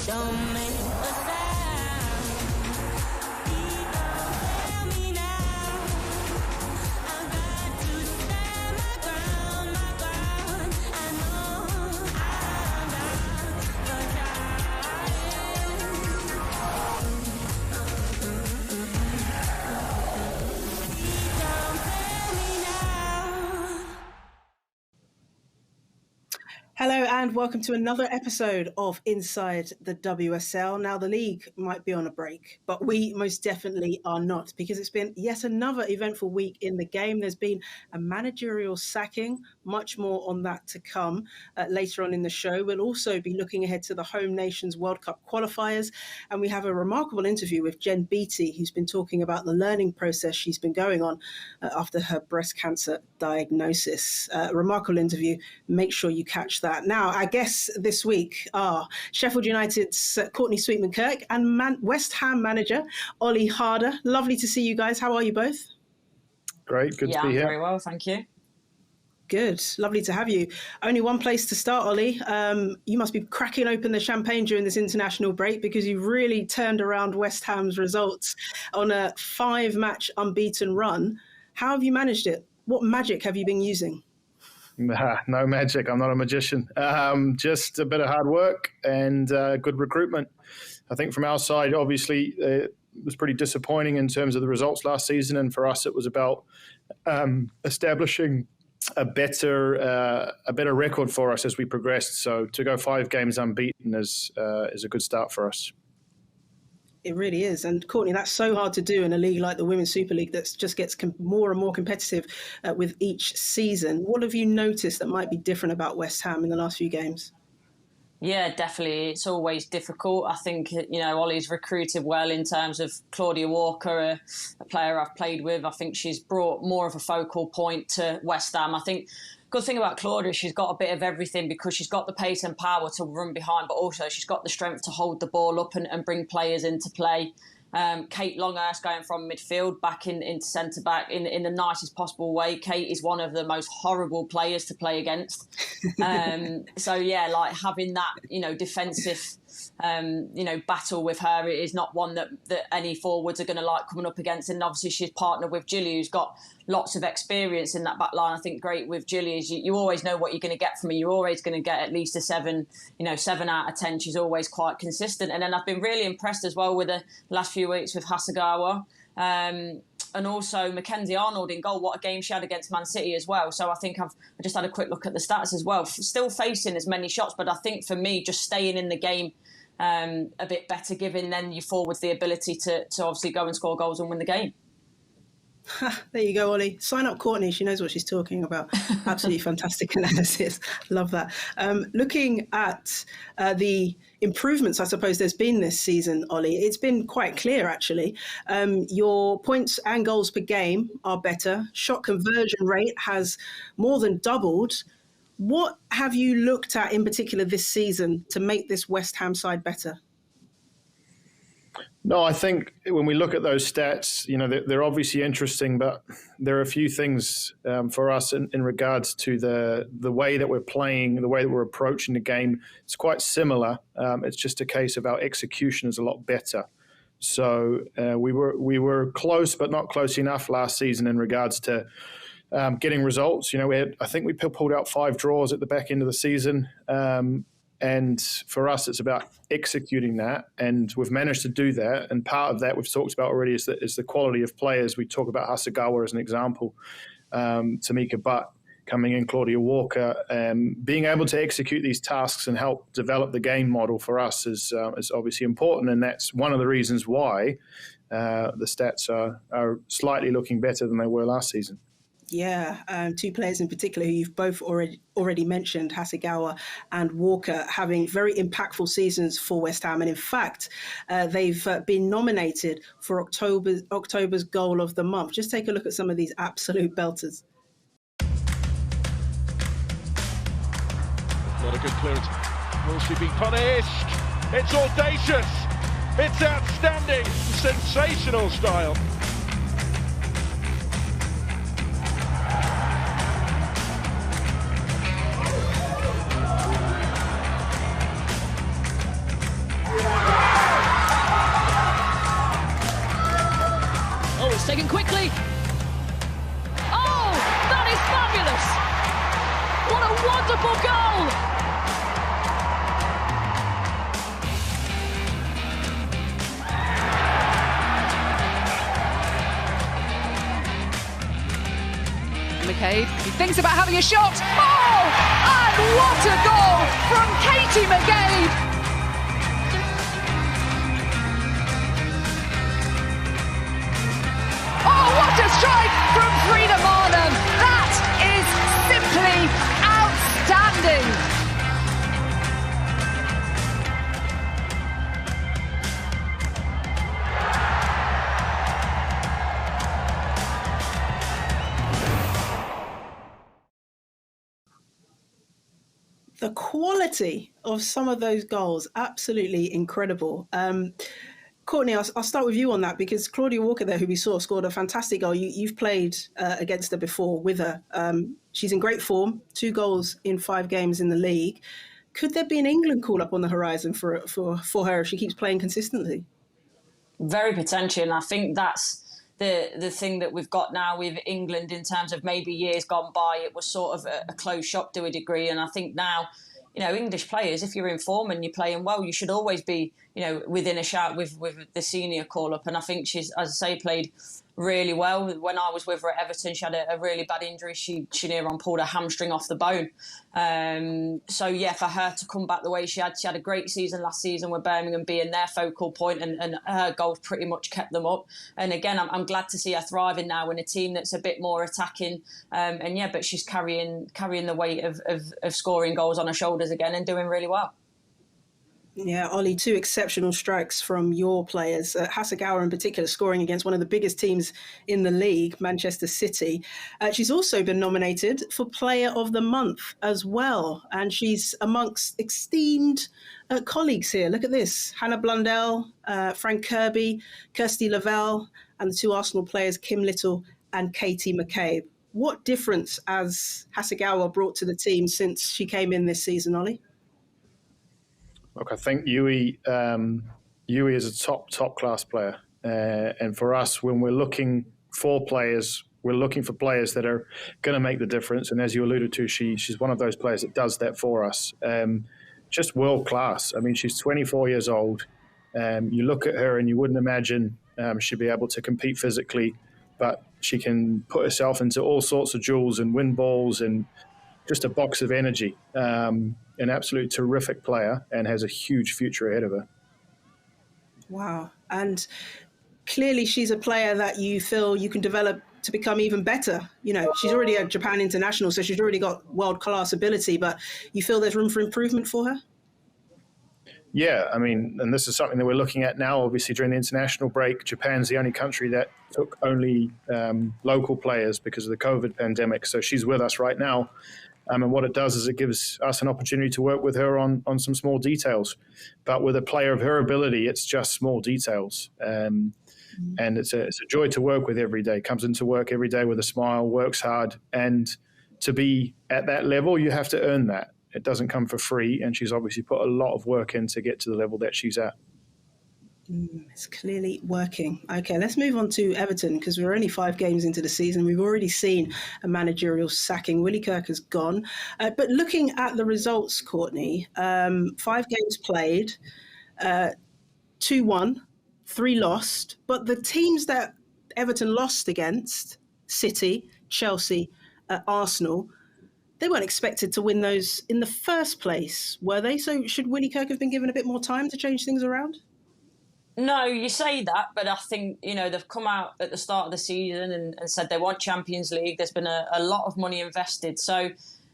Don't make a sound. Please don't fail me now. I've got to stand my ground, my ground. I know I'm not for trying. Please don't fail me now. Hello and welcome to another episode of Inside the WSL. Now, the league might be on a break, but we most definitely are not, because it's been yet another eventful week in the game. There's been a managerial sacking, much more on that to come later on in the show. We'll also be looking ahead to the Home Nations World Cup qualifiers, and we have a remarkable interview with Jen Beattie, who's been talking about the learning process she's been going on after her breast cancer diagnosis. Remarkable interview. Make sure you catch that. Now, our guests this week are Sheffield United's Courtney Sweetman-Kirk and West Ham manager Ollie Harder. Lovely to see you guys. How are you both? Great, good to be here. Very well, thank you. Good, lovely to have you. Only one place to start, Ollie. You must be cracking open the champagne during this international break, because you've really turned around West Ham's results on a 5-match unbeaten run. How have you managed it? What magic have you been using? No magic. I'm not a magician. Just a bit of hard work and good recruitment. I think from our side, obviously, it was pretty disappointing in terms of the results last season. And for us, it was about establishing a better record for us as we progressed. So to go 5 games unbeaten is a good start for us. It really is. And Courtney, that's so hard to do in a league like the Women's Super League that just gets more and more competitive with each season. What have you noticed that might be different about West Ham in the last few games? Yeah, definitely. It's always difficult. I think, Ollie's recruited well in terms of Claudia Walker, a player I've played with. I think she's brought more of a focal point to West Ham. I think good thing about Claudia, she's got a bit of everything, because she's got the pace and power to run behind, but also she's got the strength to hold the ball up and bring players into play. Kate Longhurst going from midfield back into centre-back in the nicest possible way. Kate is one of the most horrible players to play against. So, yeah, like having that, defensive, battle with her is not one that any forwards are going to like coming up against. And obviously she's partnered with Gilly, who's got lots of experience in that back line. I think great with Gilly is you always know what you're going to get from her. You're always going to get at least a 7 out of 10. She's always quite consistent. And then I've been really impressed as well with the last few weeks with Hasegawa. And also Mackenzie Arnold in goal. What a game she had against Man City as well. So I think I just had a quick look at the stats as well. Still facing as many shots, but I think for me, just staying in the game a bit better, giving then your forwards the ability to obviously go and score goals and win the game. There you go, Ollie. Sign up Courtney. She knows what she's talking about. Absolutely fantastic analysis. Love that. Looking at the improvements, I suppose, there's been this season, Ollie, it's been quite clear, actually. Your points and goals per game are better. Shot conversion rate has more than doubled. What have you looked at in particular this season to make this West Ham side better? No, I think when we look at those stats, they're obviously interesting, but there are a few things for us in regards to the way that we're playing, the way that we're approaching the game. It's quite similar. It's just a case of our execution is a lot better. So we were close, but not close enough last season in regards to getting results. I think we pulled out 5 draws at the back end of the season. And for us, it's about executing that, and we've managed to do that. And part of that we've talked about already is the quality of players. We talk about Hasegawa as an example, Tamika Butt coming in, Claudia Walker, being able to execute these tasks and help develop the game model for us is obviously important, and that's one of the reasons why the stats are slightly looking better than they were last season. Yeah, 2 players in particular who you've both already mentioned, Hasegawa and Walker, having very impactful seasons for West Ham. And in fact, they've been nominated for October's Goal of the Month. Just take a look at some of these absolute belters. Not a good clearance. Will she be punished? It's audacious. It's outstanding. Sensational style. incredible goal! McCabe, he thinks about having a shot. Oh! And what a goal from Katie McCabe! Oh, what a strike from Frida Marnham! That is simply outstanding! The quality of some of those goals, absolutely incredible. Courtney, I'll start with you on that because Claudia Walker there, who we saw, scored a fantastic goal. You've played against her before with her. She's in great form, 2 goals in 5 games in the league. Could there be an England call-up on the horizon for her if she keeps playing consistently? Very potential, and I think that's the thing that we've got now with England in terms of maybe years gone by. It was sort of a closed shop to a degree, and I think now, English players, if you're in form and you're playing well, you should always be, within a shout with the senior call-up. And I think she's, as I say, played really well. When I was with her at Everton, she had a really bad injury. She near on pulled a hamstring off the bone. So, yeah, for her to come back the way she had a great season last season with Birmingham being their focal point, and her goals pretty much kept them up. And again, I'm glad to see her thriving now in a team that's a bit more attacking. But she's carrying the weight of scoring goals on her shoulders again and doing really well. Yeah, Ollie, 2 exceptional strikes from your players. Hasegawa in particular scoring against one of the biggest teams in the league, Manchester City. She's also been nominated for Player of the Month as well. And she's amongst esteemed colleagues here. Look at this. Hannah Blundell, Frank Kirby, Kirsty Lavelle, and the 2 Arsenal players, Kim Little and Katie McCabe. What difference has Hasegawa brought to the team since she came in this season, Ollie? Look, I think Yui is a top class player, and for us, when we're looking for players, we're looking for players that are going to make the difference. And as you alluded to, she's one of those players that does that for us. Just world class. I mean, she's 24 years old. You look at her and you wouldn't imagine she'd be able to compete physically, but she can put herself into all sorts of duels and win balls and just a box of energy. An absolute terrific player and has a huge future ahead of her. Wow. And clearly she's a player that you feel you can develop to become even better. She's already a Japan international, so she's already got world-class ability, but you feel there's room for improvement for her? Yeah, I mean, and this is something that we're looking at now. Obviously, during the international break, Japan's the only country that took only local players because of the COVID pandemic. So she's with us right now. And what it does is it gives us an opportunity to work with her on some small details. But with a player of her ability, it's just small details. And it's a joy to work with every day. Comes into work every day with a smile, works hard. And to be at that level, you have to earn that. It doesn't come for free. And she's obviously put a lot of work in to get to the level that she's at. It's clearly working. Okay, let's move on to Everton because we're only 5 games into the season. We've already seen a managerial sacking. Willie Kirk has gone. But looking at the results, Courtney, 5 games played, 2 won, 3 lost. But the teams that Everton lost against, City, Chelsea, Arsenal, they weren't expected to win those in the first place, were they? So should Willie Kirk have been given a bit more time to change things around? No, you say that, but I think, they've come out at the start of the season and said they want Champions League. There's been a lot of money invested. So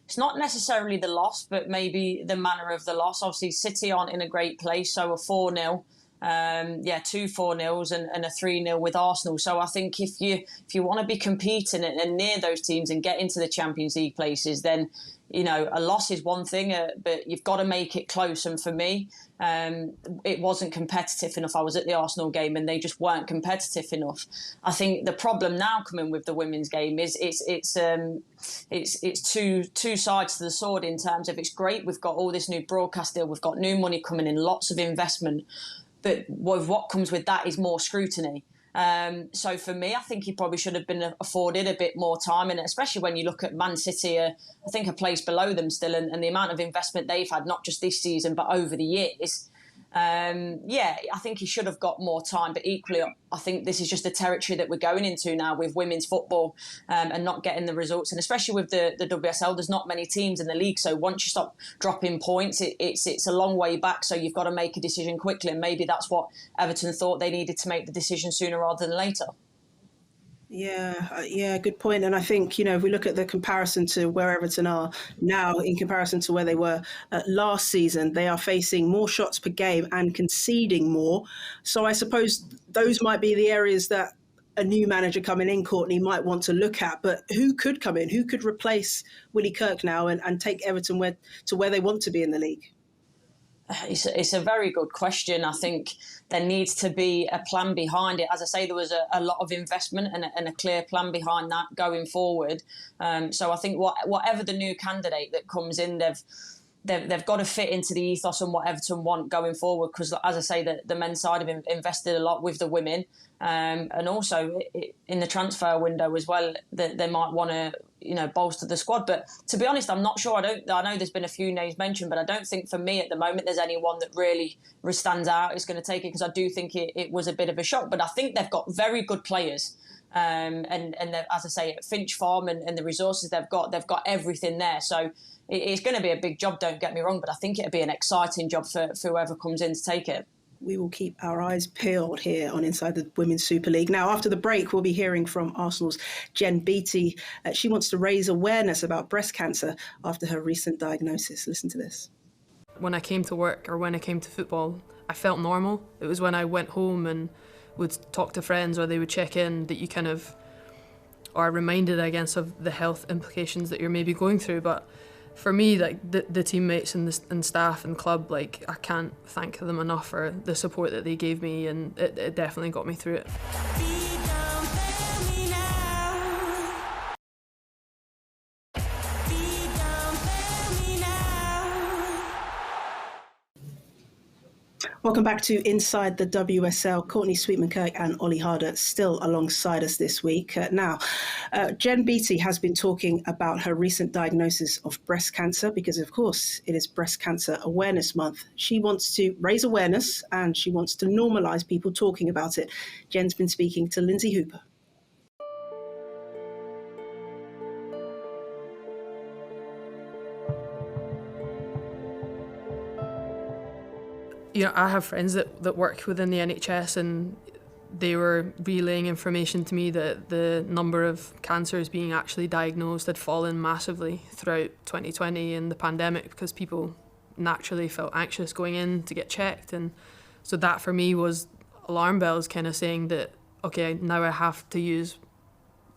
it's not necessarily the loss, but maybe the manner of the loss. Obviously, City aren't in a great place, so a 4-0. 2 4-0s and a 3-0 with Arsenal. So I think if you want to be competing and near those teams and get into the Champions League places, then a loss is one thing, but you've got to make it close. And for me, it wasn't competitive enough. I was at the Arsenal game and they just weren't competitive enough. I think the problem now coming with the women's game is it's two sides to the sword in terms of it's great. We've got all this new broadcast deal. We've got new money coming in, lots of investment. But what comes with that is more scrutiny. So for me, I think he probably should have been afforded a bit more time, and especially when you look at Man City, I think a place below them still, and the amount of investment they've had, not just this season but over the years. I think he should have got more time, but equally, I think this is just the territory that we're going into now with women's football, and not getting the results. And especially with the WSL, there's not many teams in the league. So once you stop dropping points, it's a long way back. So you've got to make a decision quickly. And maybe that's what Everton thought they needed to make the decision sooner rather than later. Yeah, good point. And I think, if we look at the comparison to where Everton are now in comparison to where they were last season, they are facing more shots per game and conceding more. So I suppose those might be the areas that a new manager coming in, Courtney, might want to look at. But who could come in? Who could replace Willie Kirk now and take Everton to where they want to be in the league? It's a very good question. I think there needs to be a plan behind it. As I say, there was a lot of investment and a clear plan behind that going forward. So I think whatever the new candidate that comes in, they've got to fit into the ethos and what Everton want going forward. Because as I say, the men's side have invested a lot with the women, and also in the transfer window as well. They might want to bolster the squad. But to be honest, I'm not sure. I know there's been a few names mentioned, but I don't think for me at the moment there's anyone that really stands out is going to take it, because I do think it was a bit of a shock. But I think they've got very good players. And as I say, at Finch Farm and the resources they've got everything there. So it's going to be a big job, don't get me wrong, but I think it'll be an exciting job for whoever comes in to take it. We will keep our eyes peeled here on Inside the Women's Super League. Now, after the break, we'll be hearing from Arsenal's Jen Beattie. She wants to raise awareness about breast cancer after her recent diagnosis. Listen to this. When I came to work or when I came to football, I felt normal. It was when I went home and would talk to friends or they would check in that you kind of are reminded, I guess, of the health implications that you're maybe going through. But for me, like the teammates and staff and club, like I can't thank them enough for the support that they gave me, and it definitely got me through it. Welcome back to Inside the WSL. Courtney Sweetman-Kirk and Ollie Harder still alongside us this week. Jen Beattie has been talking about her recent diagnosis of breast cancer because, of course, it is Breast Cancer Awareness Month. She wants to raise awareness and she wants to normalise people talking about it. Jen's been speaking to Lindsay Hooper. I have friends that work within the NHS, and they were relaying information to me that the number of cancers being actually diagnosed had fallen massively throughout 2020 and the pandemic, because people naturally felt anxious going in to get checked. And so that for me was alarm bells, kind of saying that, okay, now I have to use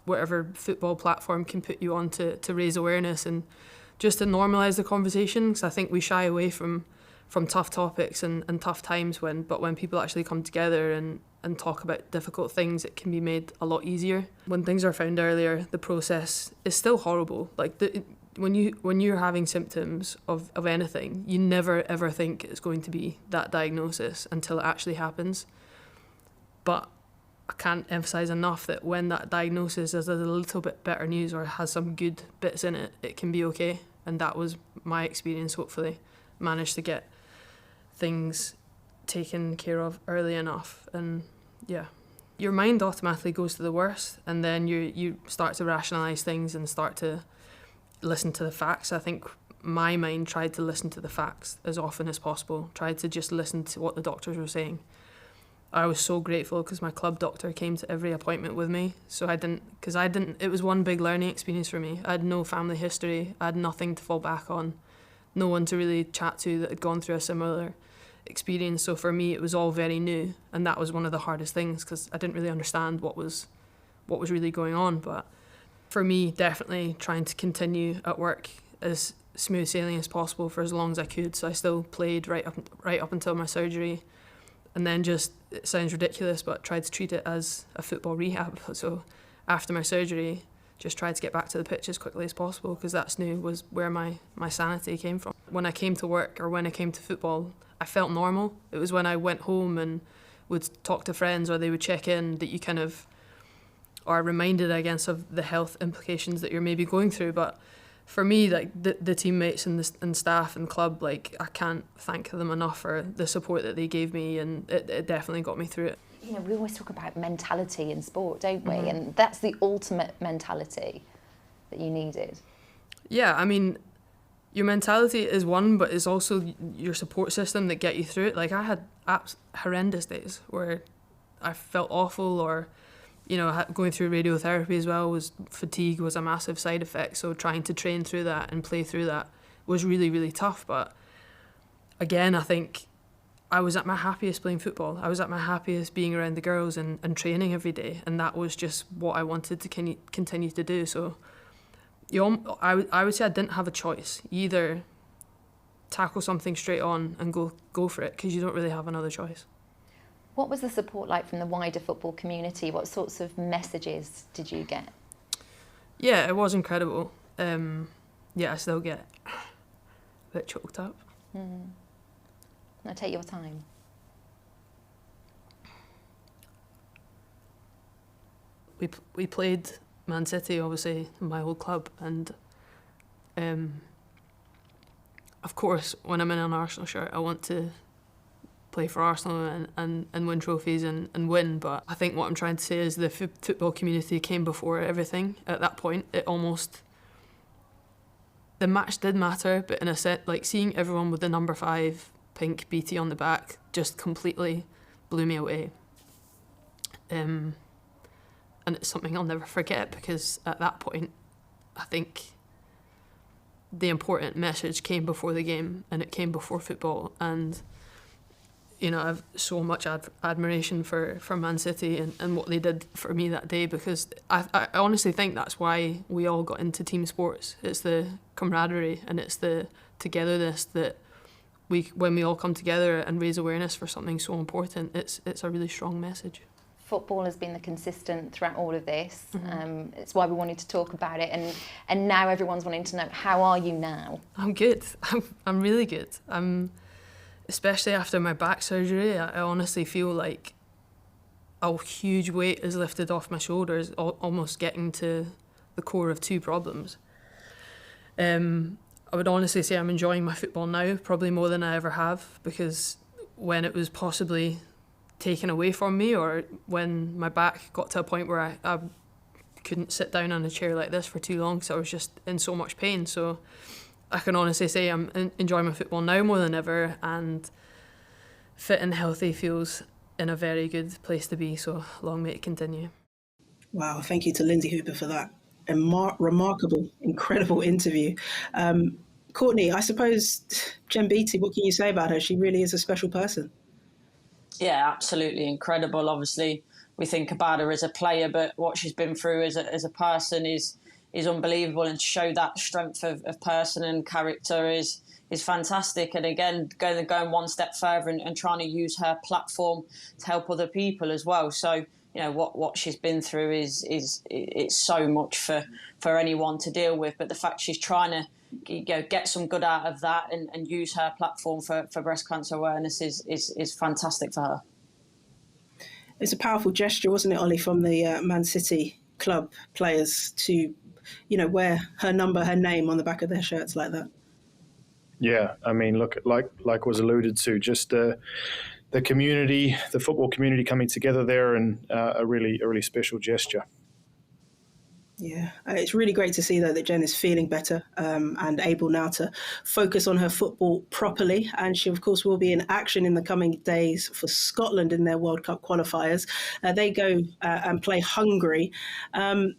whatever football platform can put you on to raise awareness and just to normalise the conversation, because I think we shy away from tough topics and tough times but when people actually come together and talk about difficult things, it can be made a lot easier. When things are found earlier, the process is still horrible. Like when you're having symptoms of anything, you never ever think it's going to be that diagnosis until it actually happens. But I can't emphasise enough that when that diagnosis is a little bit better news or has some good bits in it, it can be okay. And that was my experience, hopefully. Managed to get things taken care of early enough, and your mind automatically goes to the worst, and then you start to rationalise things and start to listen to the facts. I think my mind tried to listen to the facts as often as possible, tried to just listen to what the doctors were saying. I was so grateful because my club doctor came to every appointment with me, so it was one big learning experience for me. I had no family history, I had nothing to fall back on, no one to really chat to that had gone through a similar experience. So for me, it was all very new, and that was one of the hardest things because I didn't really understand what was really going on. But for me, definitely trying to continue at work as smooth sailing as possible for as long as I could. So I still played right up until my surgery, and then just, it sounds ridiculous, but tried to treat it as a football rehab. So after my surgery, just tried to get back to the pitch as quickly as possible, because that's was where my sanity came from. When I came to work or when I came to football, I felt normal. It was when I went home and would talk to friends or they would check in, that you kind of are reminded, I guess, of the health implications that you're maybe going through. But for me, like the teammates and staff and club, like I can't thank them enough for the support that they gave me, and it definitely got me through it. You know, we always talk about mentality in sport, don't we? And that's the ultimate mentality that you needed. Yeah, I mean, your mentality is one, but it's also your support system that get you through it. Like I had horrendous days where I felt awful, or going through radiotherapy as well, fatigue was a massive side effect. So trying to train through that and play through that was really, really tough. But again, I think I was at my happiest playing football. I was at my happiest being around the girls and training every day. And that was just what I wanted to continue to do. So I would say I didn't have a choice. You either tackle something straight on and go for it, because you don't really have another choice. What was the support like from the wider football community? What sorts of messages did you get? Yeah, it was incredible. I still get a bit choked up. Now take your time. We played Man City, obviously, my old club, and of course, when I'm in an Arsenal shirt, I want to play for Arsenal and win trophies and win. But I think what I'm trying to say is the football community came before everything. At that point, the match did matter, but in a set, like seeing everyone with the number 5 pink BT on the back just completely blew me away. And it's something I'll never forget, because at that point, I think the important message came before the game, and it came before football. And I have so much admiration for Man City and what they did for me that day, because I honestly think that's why we all got into team sports. It's the camaraderie and it's the togetherness that when we all come together and raise awareness for something so important, it's a really strong message. Football has been the consistent throughout all of this. It's why we wanted to talk about it, and now everyone's wanting to know, how are you now? I'm good. I'm really good. Especially after my back surgery, I honestly feel like a huge weight is lifted off my shoulders, almost getting to the core of 2 problems. I would honestly say I'm enjoying my football now, probably more than I ever have, because when it was possibly taken away from me, or when my back got to a point where I couldn't sit down on a chair like this for too long, because I was just in so much pain. So I can honestly say I'm enjoying my football now more than ever, and fit and healthy feels in a very good place to be, so long may it continue. Wow, thank you to Lindsay Hooper for that remarkable, incredible interview. Courtney, I suppose, Jen Beattie, what can you say about her? She really is a special person. Yeah, absolutely incredible. Obviously, we think about her as a player, but what she's been through as a person is unbelievable, and to show that strength of person and character is fantastic. And again, going one step further and trying to use her platform to help other people as well. So what she's been through is it's so much for anyone to deal with. But the fact she's trying to get some good out of that and use her platform for breast cancer awareness is fantastic for her. It's a powerful gesture, wasn't it, Ollie, from the Man City club players to wear her number, her name on the back of their shirts like that. Yeah, I mean, look, like was alluded to, just the community, the football community coming together there, and a really special gesture. Yeah, it's really great to see, though, that Jen is feeling better and able now to focus on her football properly. And she, of course, will be in action in the coming days for Scotland in their World Cup qualifiers. They go and play Hungary. 2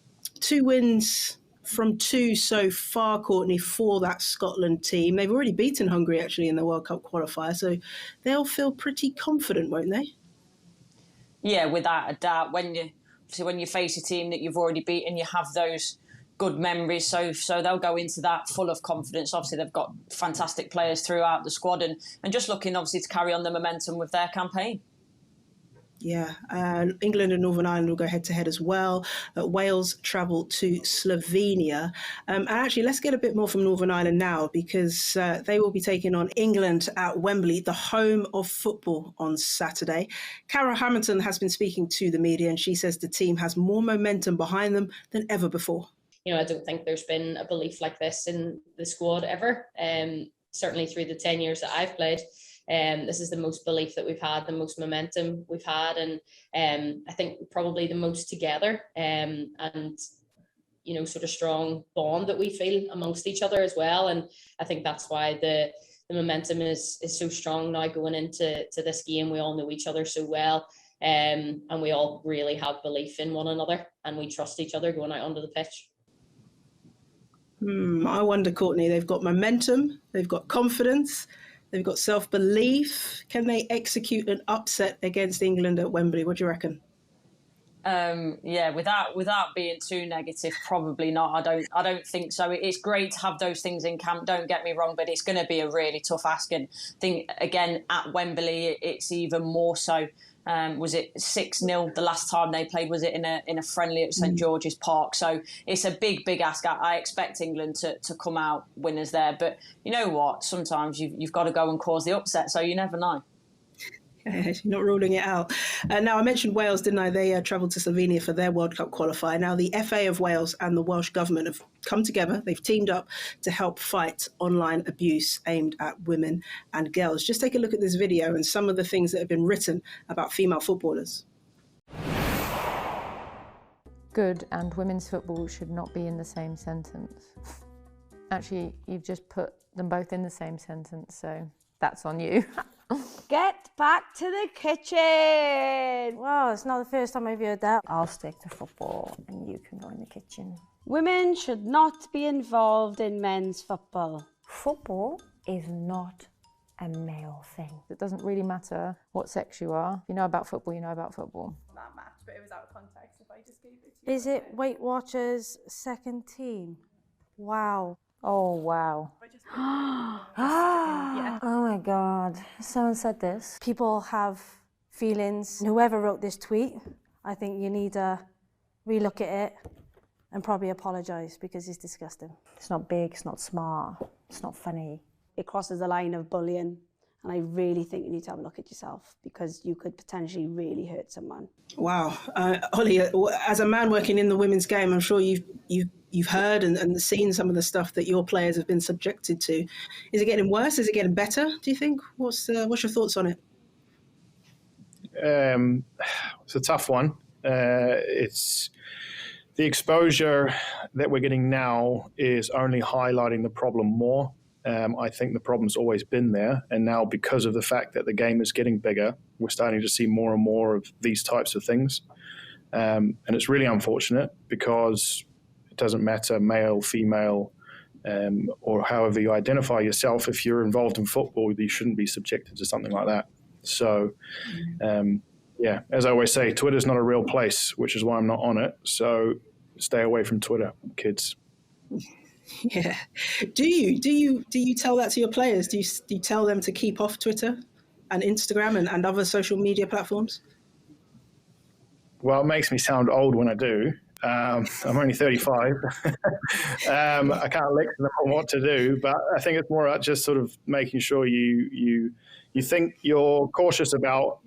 wins from 2 so far, Courtney, for that Scotland team. They've already beaten Hungary, actually, in the World Cup qualifier. So they'll feel pretty confident, won't they? Yeah, without a doubt. When you face a team that you've already beaten, you have those good memories. So they'll go into that full of confidence. Obviously, they've got fantastic players throughout the squad, and just looking, obviously, to carry on the momentum with their campaign. Yeah, England and Northern Ireland will go head-to-head as well. Wales travel to Slovenia. And actually, let's get a bit more from Northern Ireland now, because they will be taking on England at Wembley, the home of football, on Saturday. Cara Hamilton has been speaking to the media, and she says the team has more momentum behind them than ever before. I don't think there's been a belief like this in the squad ever. Certainly through the 10 years that I've played. This is the most belief that we've had, the most momentum we've had, and I think probably the most together, and sort of strong bond that we feel amongst each other as well. And I think that's why the momentum is so strong now going into this game. We all know each other so well, and we all really have belief in one another, and we trust each other going out onto the pitch. I wonder, Courtney, they've got momentum, they've got confidence, they've got self-belief. Can they execute an upset against England at Wembley? What do you reckon? Without being too negative, probably not. I don't think so. It's great to have those things in camp, don't get me wrong, but it's going to be a really tough ask. And I think, again, at Wembley, it's even more so. Was it 6-0 the last time they played? Was it in a friendly at St George's Park? So it's a big ask. I expect England to come out winners there. But you know what? Sometimes you've got to go and cause the upset, so you never know. You're not ruling it out. Now, I mentioned Wales, didn't I? They travelled to Slovenia for their World Cup qualifier. Now, the FA of Wales and the Welsh Government have come together. They've teamed up to help fight online abuse aimed at women and girls. Just take a look at this video and some of the things that have been written about female footballers. Good and women's football should not be in the same sentence. Actually, you've just put them both in the same sentence, so that's on you. Get back to the kitchen! Well, it's not the first time I've heard that. I'll stick to football and you can go in the kitchen. Women should not be involved in men's football. Football is not a male thing. It doesn't really matter what sex you are. If you know about football, you know about football. That match, but it was out of context if I just gave it to you. Is it Weight Watchers' second team? Wow. Oh, wow. Oh my God, someone said this. People have feelings. Whoever wrote this tweet, I think you need to relook at it and probably apologise because it's disgusting. It's not big, it's not smart, it's not funny. It crosses the line of bullying, and I really think you need to have a look at yourself because you could potentially really hurt someone. Wow. Ollie, as a man working in the women's game, I'm sure you've heard and seen some of the stuff that your players have been subjected to. Is it getting worse? Is it getting better, do you think? What's your thoughts on it? It's a tough one. It's the exposure that we're getting now is only highlighting the problem more. I think the problem's always been there. And now because of the fact that the game is getting bigger, we're starting to see more and more of these types of things. And it's really unfortunate because it doesn't matter male, female, or however you identify yourself. If you're involved in football, you shouldn't be subjected to something like that. So, as I always say, Twitter's not a real place, which is why I'm not on it. So stay away from Twitter, kids. Yeah. Do you tell that to your players? Do you tell them to keep off Twitter and Instagram and other social media platforms? Well, it makes me sound old when I do. I'm only 35. I can't lecture them on what to do, but I think it's more about just sort of making sure you think you're cautious about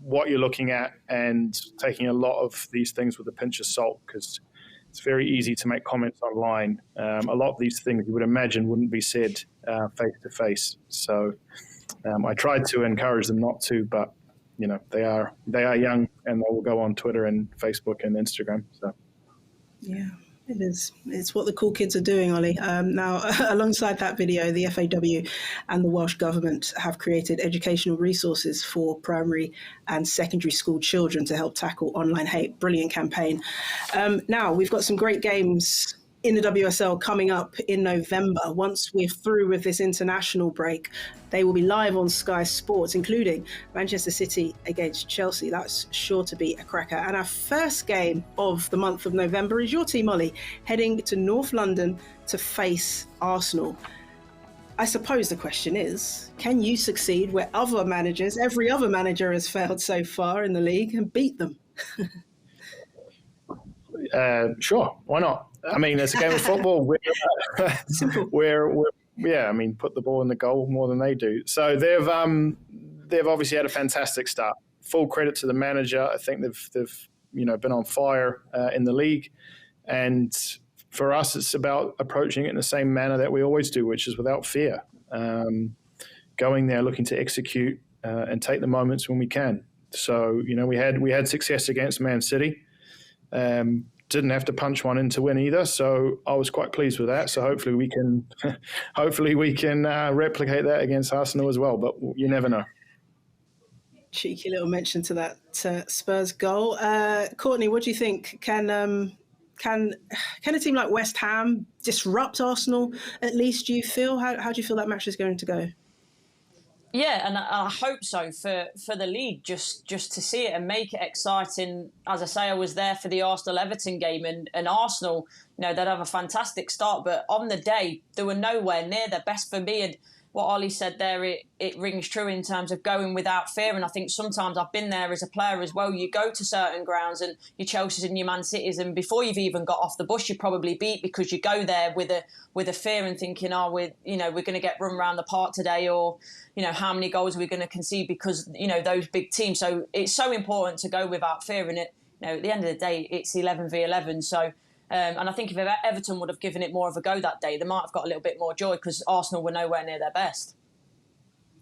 what you're looking at and taking a lot of these things with a pinch of salt, because it's very easy to make comments online. A lot of these things you would imagine wouldn't be said face to face. So I tried to encourage them not to, but they are young and they will go on Twitter and Facebook and Instagram. So yeah, it is. It's what the cool kids are doing, Ollie. Now, alongside that video, the FAW and the Welsh Government have created educational resources for primary and secondary school children to help tackle online hate. Brilliant campaign. Now, we've got some great games in the WSL coming up in November. Once we're through with this international break, they will be live on Sky Sports, including Manchester City against Chelsea. That's sure to be a cracker. And our first game of the month of November is your team, Ollie, heading to North London to face Arsenal. I suppose the question is, can you succeed where every other manager has failed so far in the league, and beat them? Sure, why not? I mean, it's a game of football. Simple. I mean, put the ball in the goal more than they do. So they've obviously had a fantastic start. Full credit to the manager. I think they've been on fire in the league, and for us, it's about approaching it in the same manner that we always do, which is without fear. Going there, looking to execute and take the moments when we can. So we had success against Man City. Didn't have to punch one in to win either, so I was quite pleased with that. So hopefully we can replicate that against Arsenal as well. But you never know. Cheeky little mention to that Spurs goal. Courtney, what do you think? Can a team like West Ham disrupt Arsenal? At least, do you feel? How do you feel that match is going to go? Yeah, and I hope so for the league, just to see it and make it exciting. As I say, I was there for the Arsenal-Everton game, and Arsenal, they'd have a fantastic start, but on the day, they were nowhere near their best for me. And what Ollie said there, it rings true in terms of going without fear. And I think sometimes I've been there as a player as well. You go to certain grounds and your Chelsea's and your Man City's, and before you've even got off the bus, you're probably beat because you go there with a fear and thinking, we're going to get run around the park today, or how many goals are we going to concede because those big teams. So it's so important to go without fear. And at the end of the day, it's 11v11. So. And I think if Everton would have given it more of a go that day, they might have got a little bit more joy because Arsenal were nowhere near their best.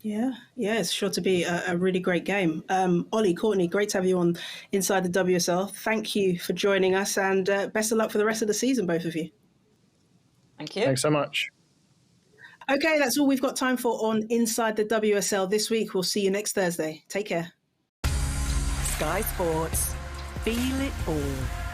Yeah, it's sure to be a really great game. Ollie, Courtney, great to have you on Inside the WSL. Thank you for joining us, and best of luck for the rest of the season, both of you. Thank you. Thanks so much. Okay, that's all we've got time for on Inside the WSL this week. We'll see you next Thursday. Take care. Sky Sports. Feel it all.